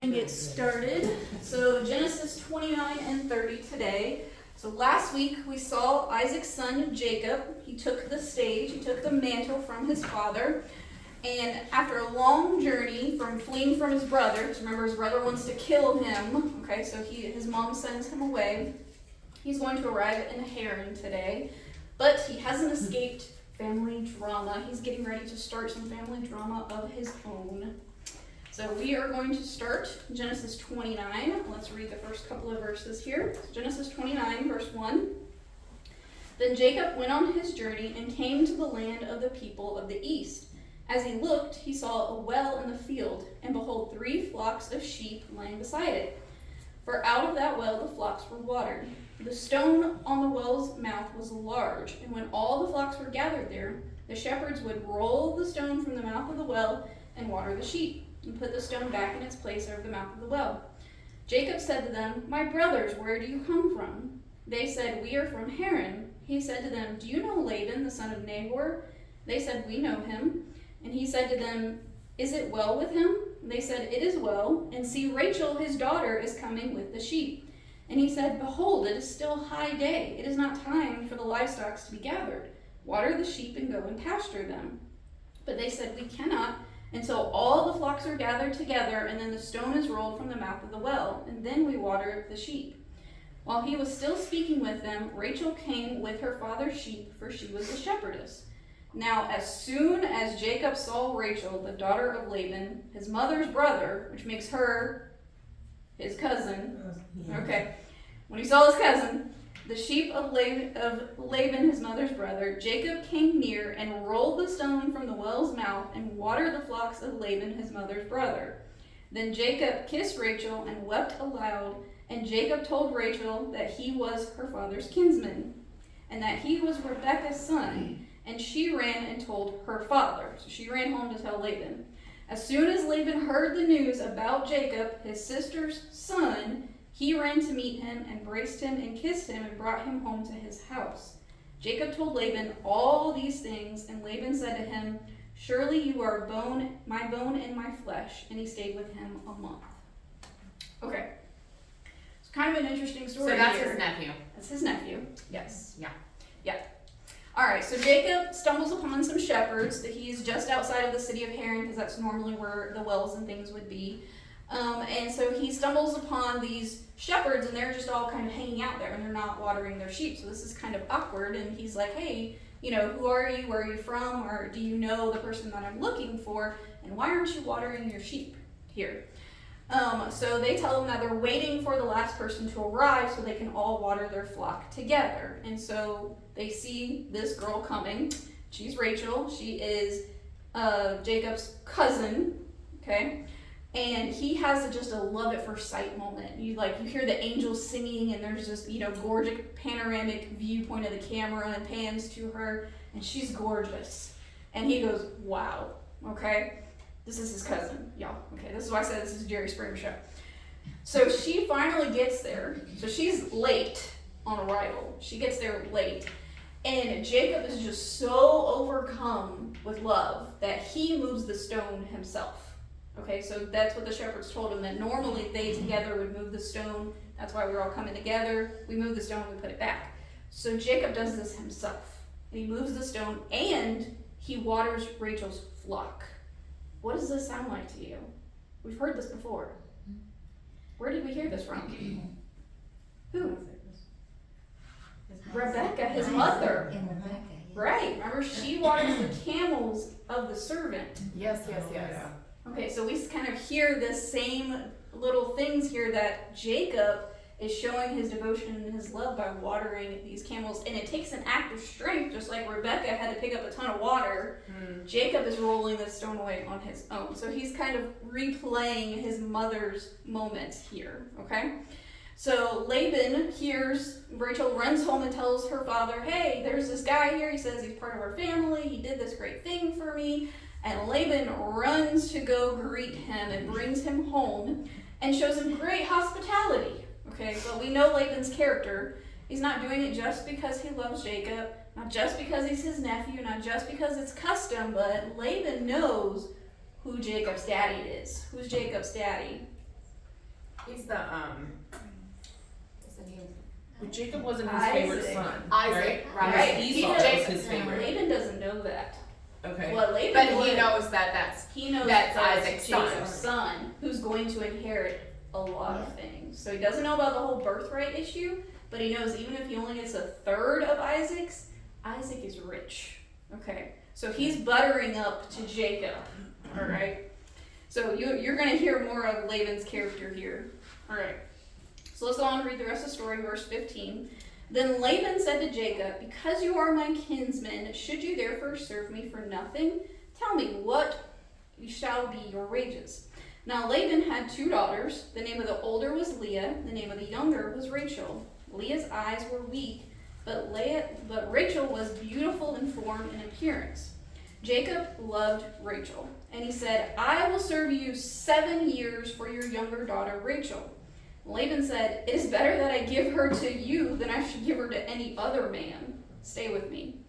And get started. So Genesis 29 and 30 today. So last week we saw Isaac's son Jacob. He took the stage, he took the mantle from his father. And after a long journey from fleeing from his brother, because remember his brother wants to kill him, okay, so his mom sends him away. He's going to arrive in Haran today, but he hasn't escaped family drama. He's getting ready to start some family drama of his own. So we are going to start Genesis 29. Let's read the first couple of verses here. Genesis 29, verse 1. Then Jacob went on his journey and came to the land of the people of the east. As he looked, he saw a well in the field, and behold, 3 flocks of sheep lying beside it. For out of that well the flocks were watered. The stone on the well's mouth was large, and when all the flocks were gathered there, the shepherds would roll the stone from the mouth of the well and water the sheep, and put the stone back in its place over the mouth of the well. Jacob said to them, "My brothers, where do you come from?" They said, "We are from Haran." He said to them, "Do you know Laban, the son of Nahor?" They said, "We know him." And he said to them, "Is it well with him?" They said, "It is well, and see, Rachel, his daughter, is coming with the sheep." And he said, "Behold, it is still high day. It is not time for the livestock to be gathered. Water the sheep and go and pasture them." But they said, "We cannot, until all the flocks are gathered together, and then the stone is rolled from the mouth of the well, and then we water the sheep." While he was still speaking with them, Rachel came with her father's sheep, for she was a shepherdess. Now as soon as Jacob saw Rachel, the daughter of Laban, his mother's brother, which makes her his cousin, okay, when he saw his cousin, the sheep of Laban, his mother's brother, Jacob came near and rolled the stone from the well's mouth and watered the flocks of Laban, his mother's brother. Then Jacob kissed Rachel and wept aloud, and Jacob told Rachel that he was her father's kinsman, and that he was Rebekah's son, and she ran and told her father. So she ran home to tell Laban. As soon as Laban heard the news about Jacob, his sister's son, he ran to meet him, embraced him, and kissed him, and brought him home to his house. Jacob told Laban all these things, and Laban said to him, "Surely you are my bone and my flesh." And he stayed with him a month. Okay. It's kind of an interesting story. So that's here. his nephew. That's his nephew. Yes. Yeah. Yeah. All right, so Jacob stumbles upon some shepherds. That he's just outside of the city of Haran, because that's normally where the wells and things would be. And so he stumbles upon these shepherds, and they're just all kind of hanging out there, and they're not watering their sheep. So this is kind of awkward, and he's like, "Hey, who are you? Where are you from? Or do you know the person that I'm looking for? And why aren't you watering your sheep here?" So they tell him that they're waiting for the last person to arrive so they can all water their flock together. And so they see this girl coming. She's Rachel. She is Jacob's cousin, okay? And he has just a love at first sight moment. You hear the angels singing, and there's this, gorgeous panoramic viewpoint of the camera and pans to her, and she's gorgeous. And he goes, "Wow," okay? This is his cousin, y'all. Okay, this is why I said this is a Jerry Springer show. So she finally gets there. So she's late on arrival. She gets there late. And Jacob is just so overcome with love that he moves the stone himself. Okay, so that's what the shepherds told him, that normally they together would move the stone. That's why we're all coming together. We move the stone, we put it back. So Jacob does this himself. And he moves the stone, and he waters Rachel's flock. What does this sound like to you? We've heard this before. Where did we hear this from? Who? Rebecca, his mother. Right, remember, she waters the camels of the servant. Yes. Okay, so we kind of hear the same little things here, that Jacob is showing his devotion and his love by watering these camels. And it takes an act of strength, just like Rebecca had to pick up a ton of water. Jacob is rolling the stone away on his own. So he's kind of replaying his mother's moment here, okay? So Laban hears, Rachel runs home and tells her father, "Hey, there's this guy here. He says he's part of our family. He did this great thing for me." And Laban runs to go greet him and brings him home and shows him great hospitality. Okay, but we know Laban's character. He's not doing it just because he loves Jacob, not just because he's his nephew, not just because it's custom, but Laban knows who Jacob's daddy is. Who's Jacob's daddy? He's the what's the name? But Jacob wasn't his Isaac. favorite son. Isaac, right? Right. Esau was his favorite. Laban doesn't know that. Okay. What Laban But he would- knows that he knows that's that's Isaac's Jacob's son. son who's going to inherit a lot of things. So he doesn't know about the whole birthright issue, but he knows even if he only gets a third of Isaac's, Isaac is rich. Okay, so he's buttering up to Jacob. All right. So you're going to hear more of Laban's character here. All right. So let's go on and read the rest of the story, verse 15. Then Laban said to Jacob, "Because you are my kinsman, should you therefore serve me for nothing? Tell me, what shall be your wages?" Now Laban had 2 daughters. The name of the older was Leah. The name of the younger was Rachel. Leah's eyes were weak, but Rachel was beautiful in form and appearance. Jacob loved Rachel, and he said, "I will serve you 7 years for your younger daughter Rachel." Laban said, "It is better that I give her to you than I should give her to any other man. Stay with me."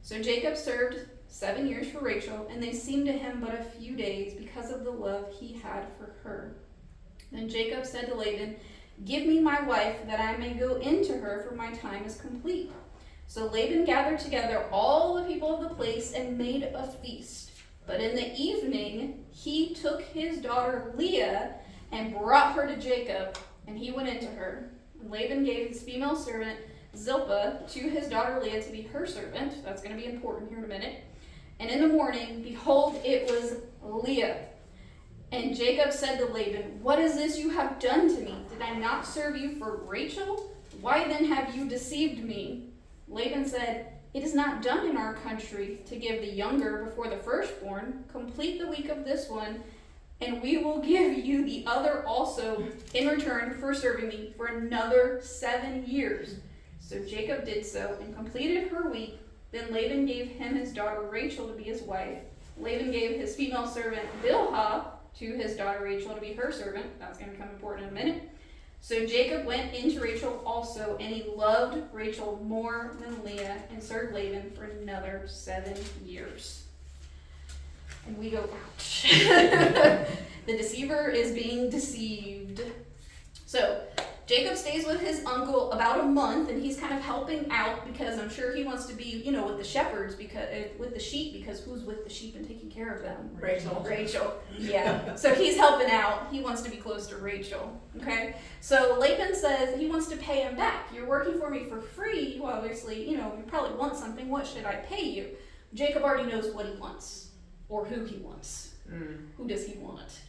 So Jacob served 7 years for Rachel, and they seemed to him but a few days because of the love he had for her. Then Jacob said to Laban, "Give me my wife, that I may go into her, for my time is complete." So Laban gathered together all the people of the place and made a feast. But in the evening he took his daughter Leah and brought her to Jacob, and he went into her. And Laban gave his female servant Zilpah to his daughter Leah to be her servant. That's going to be important here in a minute. And in the morning, behold, it was Leah. And Jacob said to Laban, "What is this you have done to me? Did I not serve you for Rachel? Why then have you deceived me?" Laban said, "It is not done in our country to give the younger before the firstborn. Complete the week of this one, and we will give you the other also in return for serving me for another 7 years." So Jacob did so and completed her week. Then Laban gave him his daughter Rachel to be his wife. Laban gave his female servant Bilhah to his daughter Rachel to be her servant. That's going to become important in a minute. So Jacob went into Rachel also, and he loved Rachel more than Leah, and served Laban for another 7 years. And we go, ouch. The deceiver is being deceived. So Jacob stays with his uncle about a month, and he's kind of helping out because I'm sure he wants to be, with the shepherds, because with the sheep, because who's with the sheep and taking care of them? Rachel. Yeah. So he's helping out. He wants to be close to Rachel. Okay. So Laban says he wants to pay him back. "You're working for me for free. You obviously, you probably want something. What should I pay you?" Jacob already knows what he wants, or who he wants. Who does he want?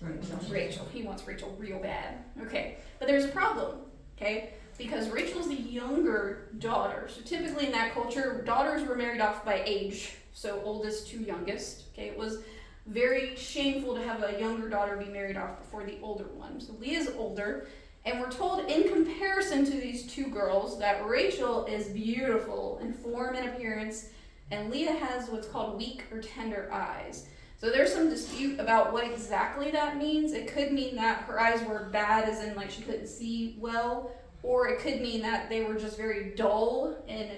Rachel. He wants Rachel real bad. Okay. But there's a problem. Okay. Because Rachel's the younger daughter. So typically in that culture, daughters were married off by age. So oldest to youngest. Okay. It was very shameful to have a younger daughter be married off before the older one. So Leah's older. And we're told in comparison to these 2 girls that Rachel is beautiful in form and appearance, and Leah has what's called weak or tender eyes. So there's some dispute about what exactly that means. It could mean that her eyes were bad, as in like she couldn't see well, or it could mean that they were just very dull, and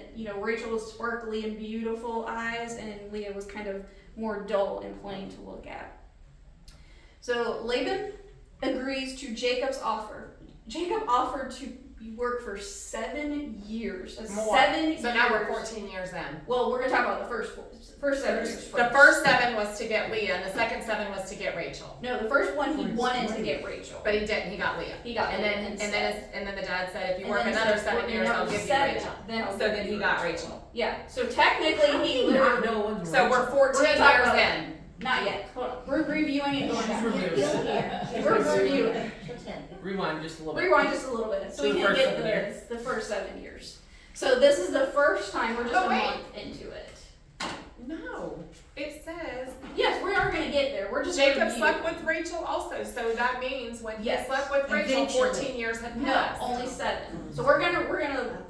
Rachel was sparkly and beautiful eyes, and Leah was kind of more dull and plain to look at. So Laban agrees to Jacob's offer. Jacob offered to work for 7 years. That's More. 7 years. So now we're 14 years in. Well, we're going to talk about the first 7 years first. The first 7 was to get Leah, and the second 7 was to get Rachel. No, the first one he wanted to get Rachel. But he didn't. He got Leah. He got and Leah then instead. and then the dad said, "If you And work then another said, 7 years, I'll give you Rachel." So then he got Rachel. Yeah. So technically he Not literally. know when's So we're 14 We're gonna talk years about in. Not yet. Hold on. We're reviewing it going back. Review. We're reviewing. Rewind just a little bit. Rewind just a little bit so To we the can first get 7 years. the first 7 years. So this is the first time we're just Oh, a wait. month into it. No, it says Yes, we are going to get there. We're just Jacob reviewing. slept with Rachel also. So that means when Yes. he slept with Rachel, Eventually. 14 years had No, passed. only 7. So we're gonna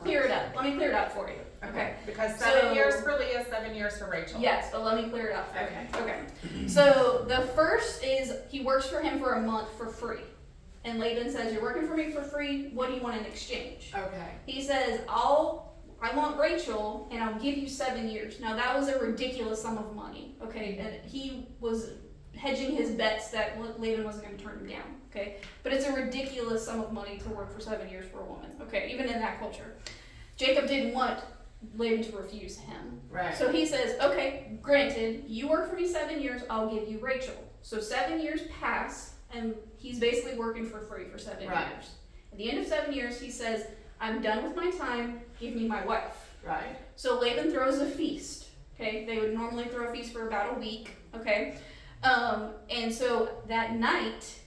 clear it up. Let me clear it up for you. Okay. Because 7 So- years for Leah, 7 years for Rachel. Yes, but let me clear it up for Okay. you. Okay. So the first is he works for him for a month for free. And Laban says, "You're working for me for free. What do you want in exchange?" Okay. He says, I want Rachel, and I'll give you 7 years. Now that was a ridiculous sum of money. Okay, and he was hedging his bets that Laban wasn't going to turn him down, okay? But it's a ridiculous sum of money to work for 7 years for a woman, okay, even in that culture. Jacob didn't want Laban to refuse him. Right. So he says, okay, granted, you work for me 7 years, I'll give you Rachel. So 7 years pass, and he's basically working for free for 7 Right. years. At the end of 7 years, he says, I'm done with my time, give me my wife. Right. So Laban throws a feast, okay? They would normally throw a feast for about a week, okay? And so that night,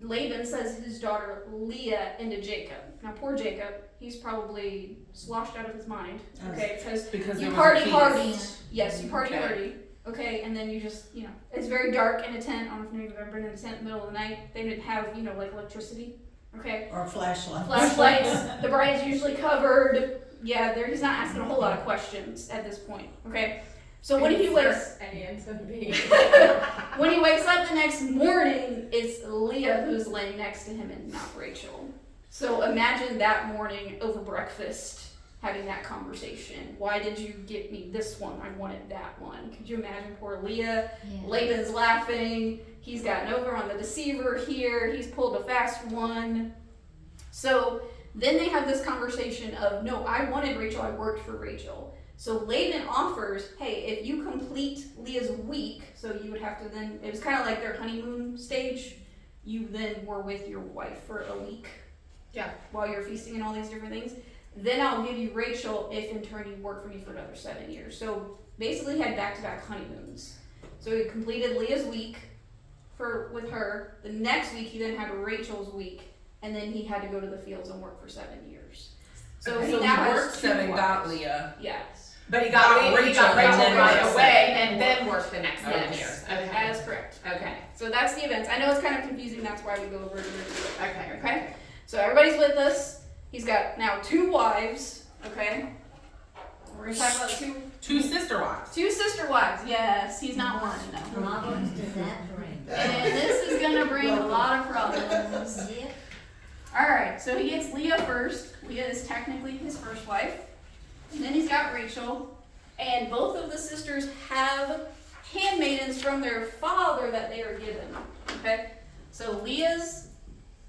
Laban says his daughter Leah into Jacob. Now poor Jacob, he's probably sloshed out of his mind, okay? Because You there was party a feast. hardy. Yes, you party Okay. hardy. Okay, and then you just, it's very dark in a tent. I don't know if you've ever been in a tent in the middle of the night. They didn't have, like electricity. Okay. Or flashlight. Flashlights. The bride is usually covered. Yeah, he's not asking a whole lot of questions at this point. Okay. So when he wakes when he wakes up the next morning, it's Leah who's laying next to him and not Rachel. So imagine that morning over breakfast having that conversation. Why did you get me this one? I wanted that one. Could you imagine poor Leah? Yeah. Laban's laughing. He's gotten over on the deceiver here. He's pulled a fast one. So then they have this conversation of, no, I wanted Rachel. I worked for Rachel. So Laban offers, hey, if you complete Leah's week, so you would have to then, it was kind of like their honeymoon stage. You then were with your wife for a week. Yeah. While you're feasting and all these different things. Then I'll give you Rachel if in turn you work for me for another 7 years. So basically he had back-to-back honeymoons. So he completed Leah's week with her. The next week he then had Rachel's week, and then he had to go to the fields and work for 7 years. So Okay, he so now he has worked 2 7, got wives. Leah. Yes. But he got Rachel and then right worked away and then worked the next 7 Yes. years. That is correct. Okay. So that's the events. I know it's kind of confusing. That's why we go over it. Okay. Okay. So everybody's with us. He's got now 2 wives. Okay. We're gonna talk about 2 sister wives. 2 sister wives. Yes, he's not one. No. Problems does that bring? And this is gonna bring a lot of problems. Yeah. All right. So he gets Leah first. Leah is technically his first wife. And then he's got Rachel. And both of the sisters have handmaidens from their father that they are given. Okay. So Leah's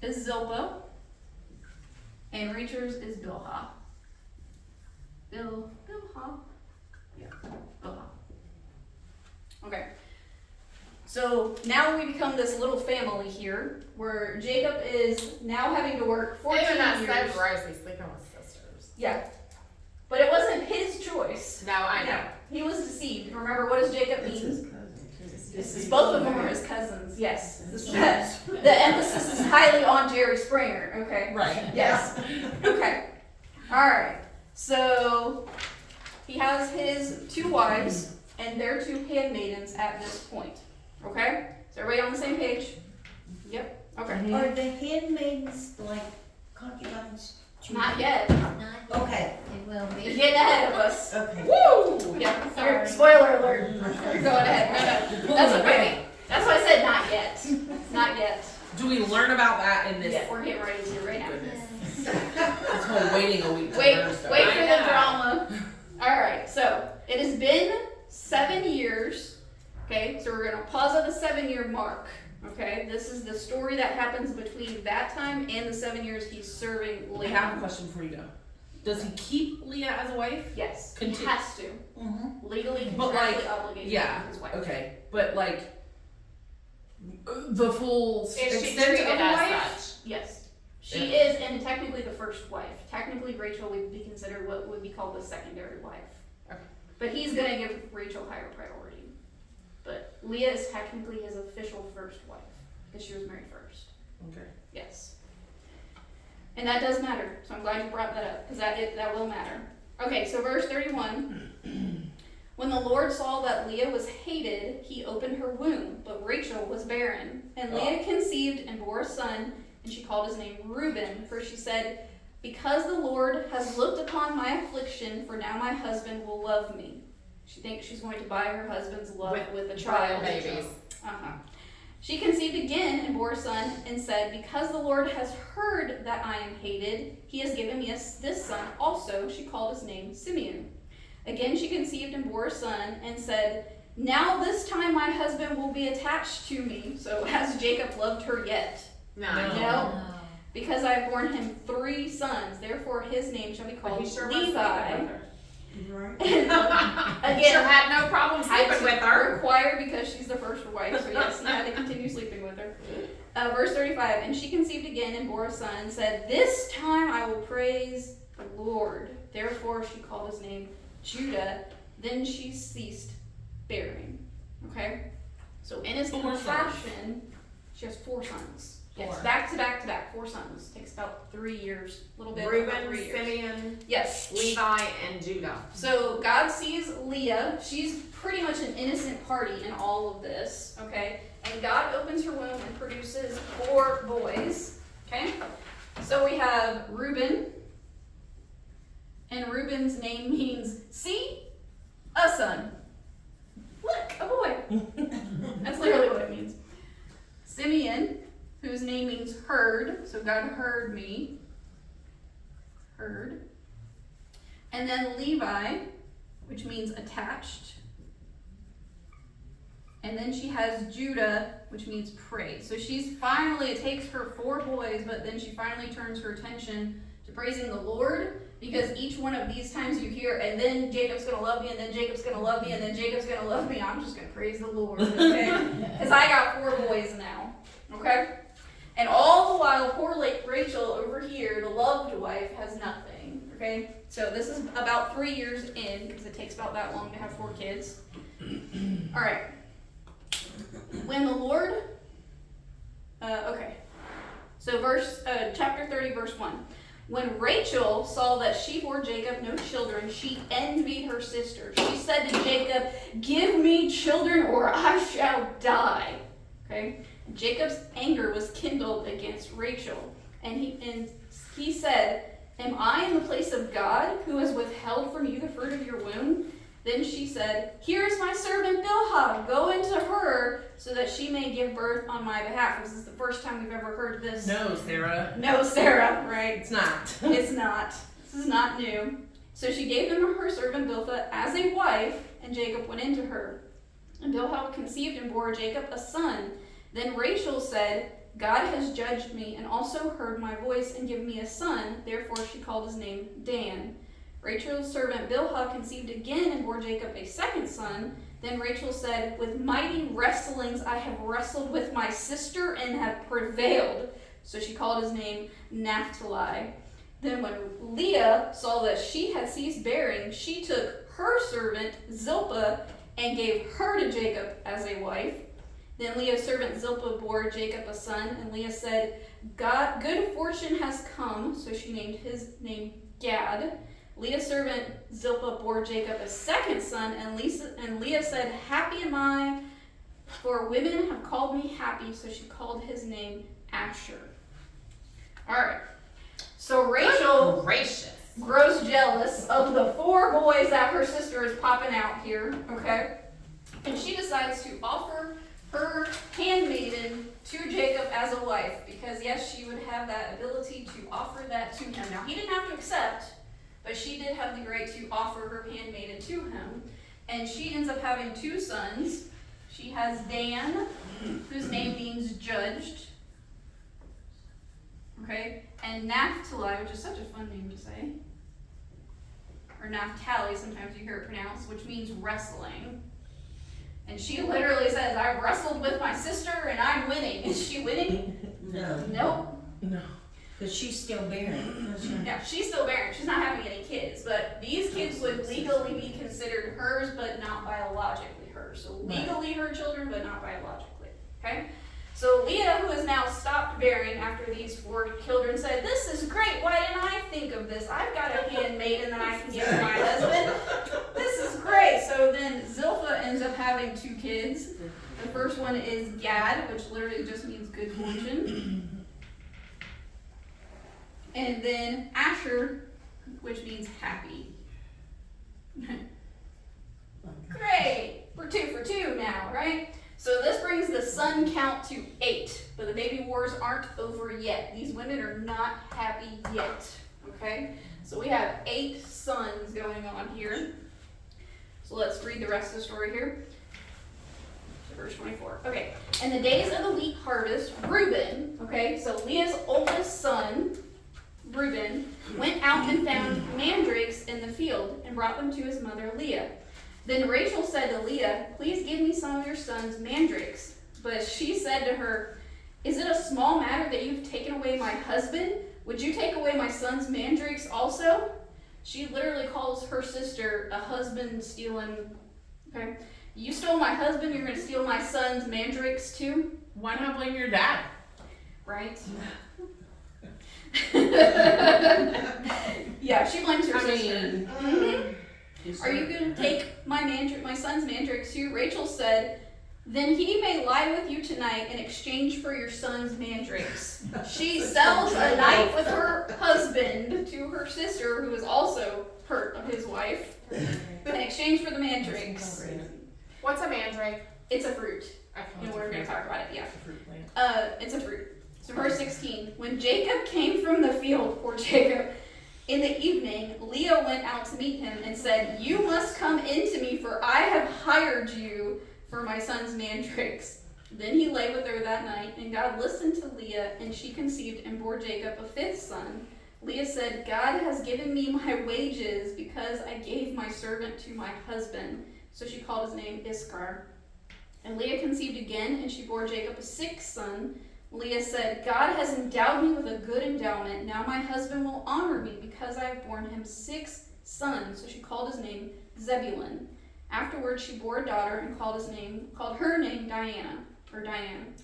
is Zilpah. And Rachel's is Bilhah. Bilhah? Yeah, Bilhah. Okay. So now we become this little family here, where Jacob is now having to work 14 Even that years. said gross, he's sleeping with sisters. Yeah. But it wasn't his choice. No, I know. He was deceived. Remember, what does Jacob It's mean? his cousin. This is both of them are his cousins. Yes. The emphasis is highly on Jerry Springer. Okay. Right. Yes. Okay. All right. So he has his 2 wives and their 2 handmaidens at this point. Okay. Is everybody on the same page? Yep. Okay. Are the handmaidens like concubines? Not yet. Not, Okay, it will You're be. getting ahead of us. okay. Woo! Yeah. Sorry. Spoiler alert. You're going ahead. No. That's okay. That's why I said not yet. Not yet. Do we learn about that in this? Yeah, we're getting ready to right now. This whole waiting a week to Wait learn stuff. for I the know. drama. All right, so it has been 7 years. Okay, so we're gonna pause at the 7-year mark. Okay, this is the story that happens between that time and the 7 years he's serving I Leah. have a question for you though. Does he keep Leah as a wife? Yes, he Continue. has to Mm-hmm. legally, But, like, contractually obligated yeah, to be his wife. Okay, but like the full Is she extent treated of a as wife? such? Yes, she is, and technically the first wife. Technically, Rachel would be considered what would be called the secondary wife. Okay. But he's gonna give Rachel higher priority. But Leah is technically his official first wife because she was married first. Okay. Yes. And that does matter. So I'm glad you brought that up because that will matter. Okay, so verse 31. When the Lord saw that Leah was hated, he opened her womb, but Rachel was barren. And Leah conceived and bore a son, and she called his name Reuben, for she said, because the Lord has looked upon my affliction, for now my husband will love me. She thinks she's going to buy her husband's love with a child. Babies. Uh-huh. She conceived again and bore a son, and said, because the Lord has heard that I am hated, he has given me this son also. She called his name Simeon. Again she conceived and bore a son, and said, Now this time my husband will be attached to me. So has Jacob loved her yet? No. No. Because I have borne him 3 sons, therefore his name shall be But called he sure was Levi. sleeping with her. Right. He Again, sure had no problem sleeping with her. required because she's the first wife, so yes, he had to continue sleeping with her. Verse 35, and she conceived again and bore a son, and said, this time I will praise the Lord. Therefore she called his name Judah. Then she ceased bearing. Okay? So in his 4 sons. compassion, she has 4 sons. Yes, 4. back to back to back, 4 sons. Takes about 3 years, a little bit over Reuben, 3 years. Simeon, Yes. Levi, and Judah. So God sees Leah. She's pretty much an innocent party in all of this, okay? And God opens her womb and produces 4 boys, okay? So we have Reuben, and Reuben's name means, see, a son. Look, a boy. That's literally what it means. Simeon, whose name means heard, so God heard me. Heard. And then Levi, which means attached. And then she has Judah, which means praise. So she's finally, it takes her 4 boys, but then she finally turns her attention to praising the Lord, because each one of these times you hear, and then Jacob's going to love me, and then Jacob's going to love me, and then Jacob's going to love me, I'm just going to praise the Lord, okay? Because I got 4 boys now, okay? And all the while, poor Rachel over here, the loved wife, has nothing, okay? So this is about 3 years in, because it takes about that long to have 4 kids. All right. When the Lord, okay. So chapter 30, verse 1. When Rachel saw that she bore Jacob no children, she envied her sister. She said to Jacob, give me children or I shall die. Okay? Jacob's anger was kindled against Rachel. And he said, am I in the place of God, who has withheld from you the fruit of your womb? Then she said, here is my servant Bilhah. Go into her so that she may give birth on my behalf. This is the first time we've ever heard this. No, Sarah. No, Sarah, right? It's not. It's not. This is not new. So she gave him her servant Bilhah as a wife, and Jacob went into her. And Bilhah conceived and bore Jacob a son. Then Rachel said, God has judged me and also heard my voice and given me a son. Therefore she called his name Dan. Rachel's servant Bilhah conceived again and bore Jacob a second son. Then Rachel said, with mighty wrestlings I have wrestled with my sister and have prevailed. So she called his name Naphtali. Then when Leah saw that she had ceased bearing, she took her servant Zilpah and gave her to Jacob as a wife. Then Leah's servant Zilpah bore Jacob a son, and Leah said, good fortune has come. So she named his name Gad. Leah's servant Zilpah bore Jacob a second son, and Leah said, happy am I, for women have called me happy. So she called his name Asher. All right. So Rachel grows jealous of the 4 boys that her sister is popping out here, okay? And she decides to offer her handmaiden to Jacob as a wife, because yes, she would have that ability to offer that to him. Now, he didn't have to accept, but she did have the right to offer her handmaiden to him. And she ends up having 2 sons. She has Dan, whose name means judged. Okay? And Naphtali, which is such a fun name to say. Or Naphtali, sometimes you hear it pronounced, which means wrestling. And she literally says, I've wrestled with my sister and I'm winning. Is she winning? No, Nope. No. because she's still barren. Yeah, she's still barren. She's not having any kids, but these kids would legally be considered hers, but not biologically hers. So legally her children, but not biologically. Okay? So Leah, who has now stopped bearing after these 4 children, said, this is great. Why didn't I think of this? I've got a handmaiden that I can give to my husband. This is great. So then Zilpah ends up having 2 kids. The first one is Gad, which literally just means good fortune. And then Asher, which means happy. Great! We're 2 for 2 now, right? So this brings the son count to 8, but the baby wars aren't over yet. These women are not happy yet, okay? So we have 8 sons going on here. So let's read the rest of the story here. verse 24. Okay. And the days of the wheat harvest, Reuben, okay, so Leah's oldest son, Reuben, went out and found mandrakes in the field and brought them to his mother Leah. Then Rachel said to Leah, "Please give me some of your son's mandrakes." But she said to her, "Is it a small matter that you've taken away my husband? Would you take away my son's mandrakes also?" She literally calls her sister a husband stealing. Okay, you stole my husband, you're going to steal my son's mandrakes too? Why not blame your dad? Right? Yeah, she blames her sister. Are you going to take my son's mandrakes too? Rachel said, "Then he may lie with you tonight in exchange for your son's mandrakes." She sells a night with her husband to her sister, who is also his wife, in exchange for the mandrakes. What's a mandrake? It's a fruit. Okay. And we're going to talk about it, yeah. It's a fruit plant. It's a fruit. So verse 16, when Jacob came from the field, poor Jacob, in the evening, Leah went out to meet him and said, "You must come in to me, for I have hired you for my son's mandrakes." Then he lay with her that night, and God listened to Leah, and she conceived and bore Jacob a fifth son. Leah said, "God has given me my wages because I gave my servant to my husband." So she called his name Issachar. And Leah conceived again, and she bore Jacob a sixth son. Leah said, "God has endowed me with a good endowment. Now my husband will honor me because I have borne him 6 sons." So she called his name Zebulun. Afterwards she bore a daughter and called her name Diana.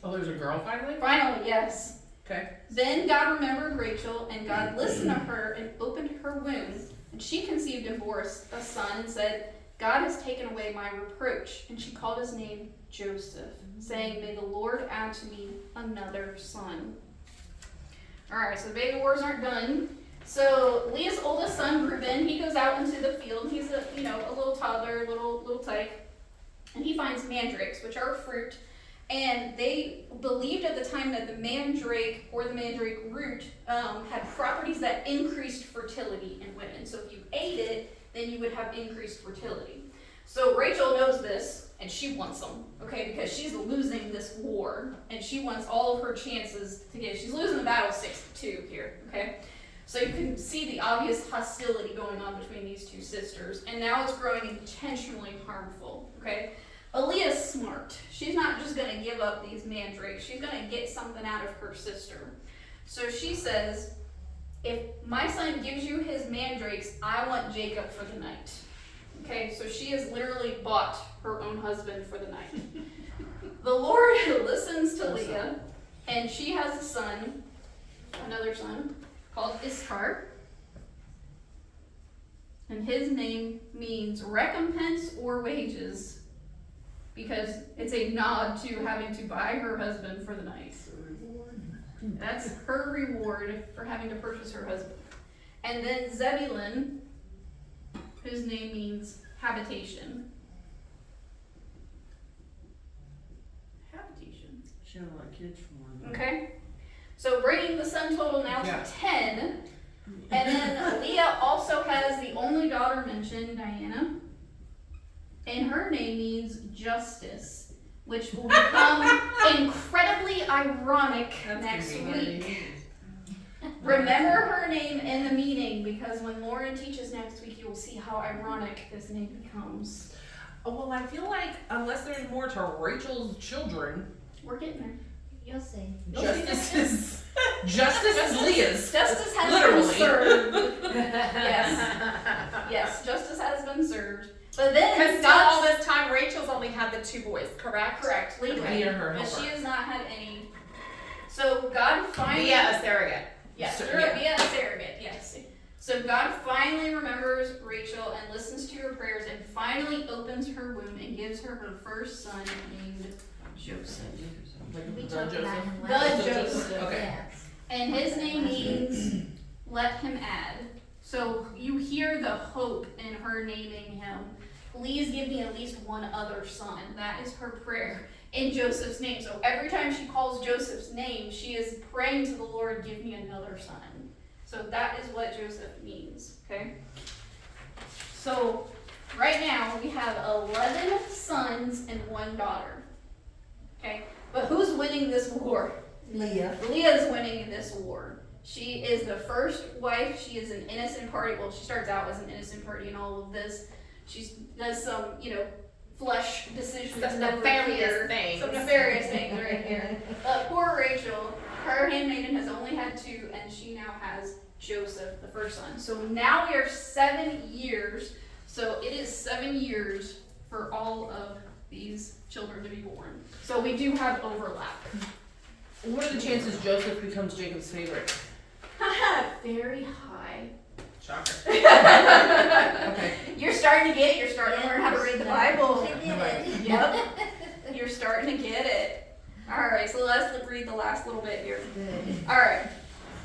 Oh, there's a girl finally? Finally, yes. Okay. Then God remembered Rachel, and God listened to her and opened her womb. And she conceived and bore a son and said, "God has taken away my reproach." And she called his name Joseph, saying, "May the Lord add to me another son." Alright, so the baby wars aren't done. So Leah's oldest son, Reuben, he goes out into the field. He's a little toddler, little tyke. And he finds mandrakes, which are a fruit. And they believed at the time that the mandrake or the mandrake root had properties that increased fertility in women. So if you ate it, then you would have increased fertility. So Rachel knows this, and she wants them, okay, because she's losing this war, and she wants all of her chances to get. She's losing the battle 6-2 here, okay? So you can see the obvious hostility going on between these two sisters, and now it's growing intentionally harmful, okay? Aaliyah's smart. She's not just going to give up these mandrakes. She's going to get something out of her sister. So she says, "If my son gives you his mandrakes, I want Jacob for the night." Okay, so she has literally bought her own husband for the night. The Lord listens to Leah, and she has a son, another son, called Issachar. And his name means recompense or wages, because it's a nod to having to buy her husband for the night. That's her reward for having to purchase her husband. And then Zebulun, whose name means habitation. Habitation. She had a lot of kids for her. Okay? So bringing the sum total now Yeah. to 10. And then Leah also has the only daughter mentioned, Diana. And her name means justice, which will become incredibly ironic next week. Remember her name in the meeting, because when Lauren teaches next week, you will see how ironic this name becomes. Oh, well, I feel like unless there's more to Rachel's children, We're getting there. You'll see. justice is Leah's. Justice has Literally. been served. Yes, justice has been served. But then Because still all this time, Rachel's only had the 2 boys, correct? correct, Leah, Leah, her but helper. she has not had any. So God finally. Via a surrogate. Yes, So- via a surrogate, yes. So God finally remembers Rachel and listens to her prayers and finally opens her womb and gives her her first son named Joseph. Like We the talked about Joseph. him The last week. Joseph. Okay. Yes. And his name means let him add. So you hear the hope in her naming him. Please give me at least one other son. That is her prayer in Joseph's name. So every time she calls Joseph's name, she is praying to the Lord, give me another son. So that is what Joseph means, okay? So right now we have 11 sons and 1 daughter. Okay, but who's winning this war? Leah. Leah's winning this war. She is the first wife. She is an innocent party. Well, she starts out as an innocent party in all of this. She does some, flesh decisions. Some over nefarious here. things. Some nefarious things right here. Poor Rachel. Her handmaiden has only had 2, and she now has Joseph, the first son. So now we are 7 years. So it is 7 years for all of these children to be born. So we do have overlap. What are the chances Joseph becomes Jacob's favorite? Very high. Shocker. Okay. You're starting to get it. You're starting to learn how to read the Bible. She did it. Yep. You're starting to get it. All right, so let's read the last little bit here. Good. All right.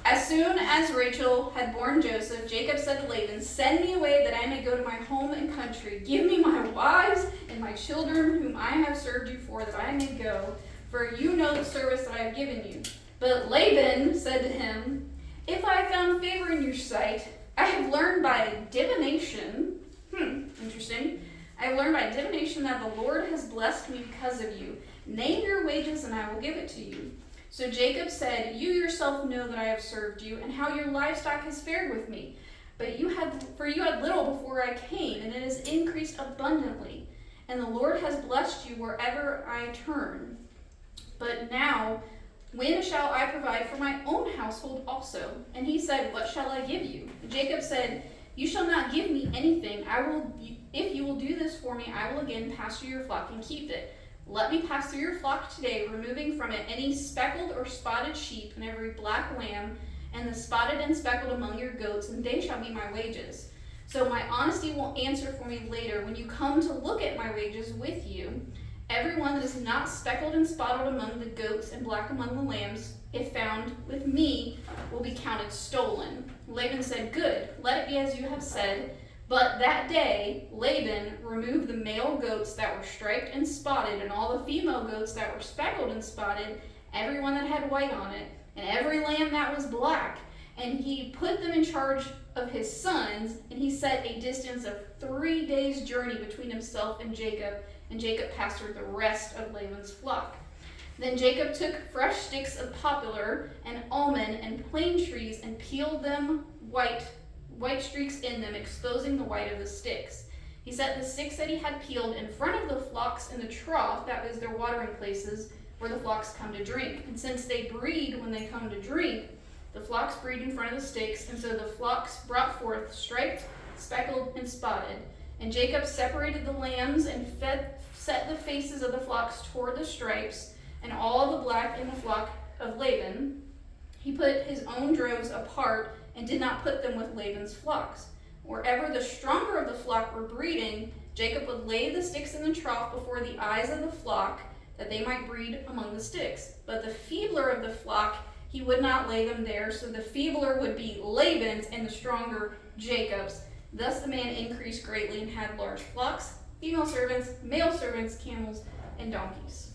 As soon as Rachel had borne Joseph, Jacob said to Laban, "Send me away that I may go to my home and country. Give me my wives and my children whom I have served you for, that I may go. For you know the service that I have given you." But Laban said to him, "If I have found favor in your sight, I have learned by divination." Interesting. "I have learned by divination that the Lord has blessed me because of you. Name your wages and I will give it to you." So Jacob said, "You yourself know that I have served you, and how your livestock has fared with me. But you had little before I came, and it has increased abundantly. And the Lord has blessed you wherever I turn. But now, when shall I provide for my own household also?" And he said, "What shall I give you?" Jacob said, "You shall not give me anything. If you will do this for me, I will again pass through your flock and keep it. Let me pass through your flock today, removing from it any speckled or spotted sheep and every black lamb, and the spotted and speckled among your goats, and they shall be my wages. So my honesty will answer for me later when you come to look at my wages with you. Everyone that is not speckled and spotted among the goats and black among the lambs, if found with me, will be counted stolen." Laban said, "Good, let it be as you have said." But that day Laban removed the male goats that were striped and spotted, and all the female goats that were speckled and spotted, every one that had white on it, and every lamb that was black. And he put them in charge of his sons, and he set a distance of 3 days' journey between himself and Jacob passed through the rest of Laban's flock. Then Jacob took fresh sticks of poplar and almond and plane trees and peeled them white streaks in them, exposing the white of the sticks. He set the sticks that he had peeled in front of the flocks in the trough, that is their watering places, where the flocks come to drink. And since they breed when they come to drink, the flocks breed in front of the sticks, and so the flocks brought forth striped, speckled, and spotted. And Jacob separated the lambs and set the faces of the flocks toward the stripes, and all the black in the flock of Laban. He put his own droves apart and did not put them with Laban's flocks. Wherever the stronger of the flock were breeding, Jacob would lay the sticks in the trough before the eyes of the flock, that they might breed among the sticks. But the feebler of the flock, he would not lay them there, so the feebler would be Laban's and the stronger Jacob's. Thus the man increased greatly and had large flocks, female servants, male servants, camels, and donkeys.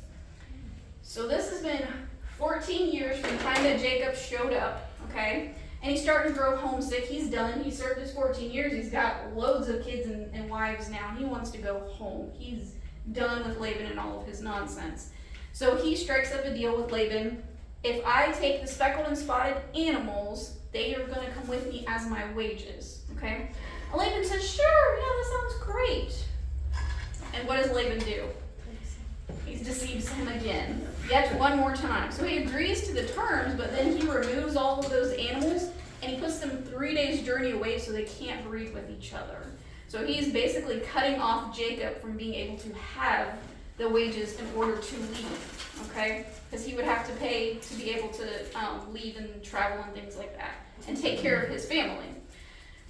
So this has been 14 years from the time that Jacob showed up, okay? And he's starting to grow homesick. He's done. He served his 14 years. He's got loads of kids and wives now. He wants to go home. He's done with Laban and all of his nonsense. So he strikes up a deal with Laban. "If I take the speckled and spotted animals, they are going to come with me as my wages." Okay? And Laban says, "Sure, yeah, that sounds great." And what does Laban do? He deceives him again, yet one more time. So he agrees to the terms, but then he removes all of those animals and he puts them 3 days' journey away so they can't breed with each other. So he's basically cutting off Jacob from being able to have the wages in order to leave, okay? Because he would have to pay to be able to leave and travel and things like that and take care of his family.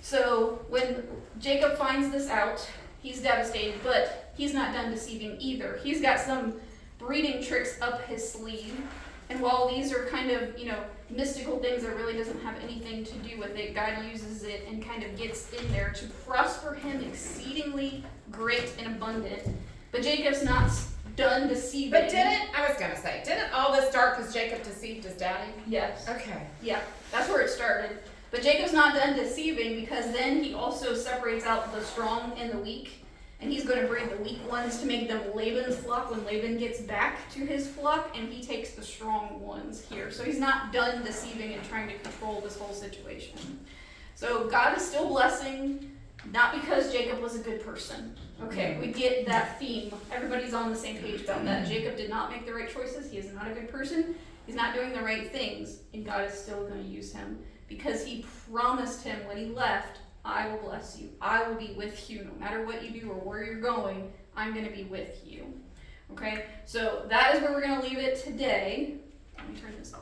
So when Jacob finds this out, he's devastated, but he's not done deceiving either. He's got some breeding tricks up his sleeve. And while these are kind of, mystical things that really doesn't have anything to do with it, God uses it and kind of gets in there to prosper him exceedingly great and abundant. But Jacob's not done deceiving. But didn't all this start because Jacob deceived his daddy? Yes. Okay. Yeah, that's where it started. But Jacob's not done deceiving because then he also separates out the strong and the weak. and he's going to breed the weak ones to make them Laban's flock when Laban gets back to his flock, and he takes the strong ones here. So he's not done deceiving and trying to control this whole situation. So God is still blessing, not because Jacob was a good person. Okay, we get that theme. Everybody's on the same page about that. Jacob did not make the right choices. He is not a good person. He's not doing the right things, and God is still going to use him because he promised him when he left, I will bless you. I will be with you. No matter what you do or where you're going, I'm going to be with you. Okay, so that is where we're going to leave it today. Let me turn this off.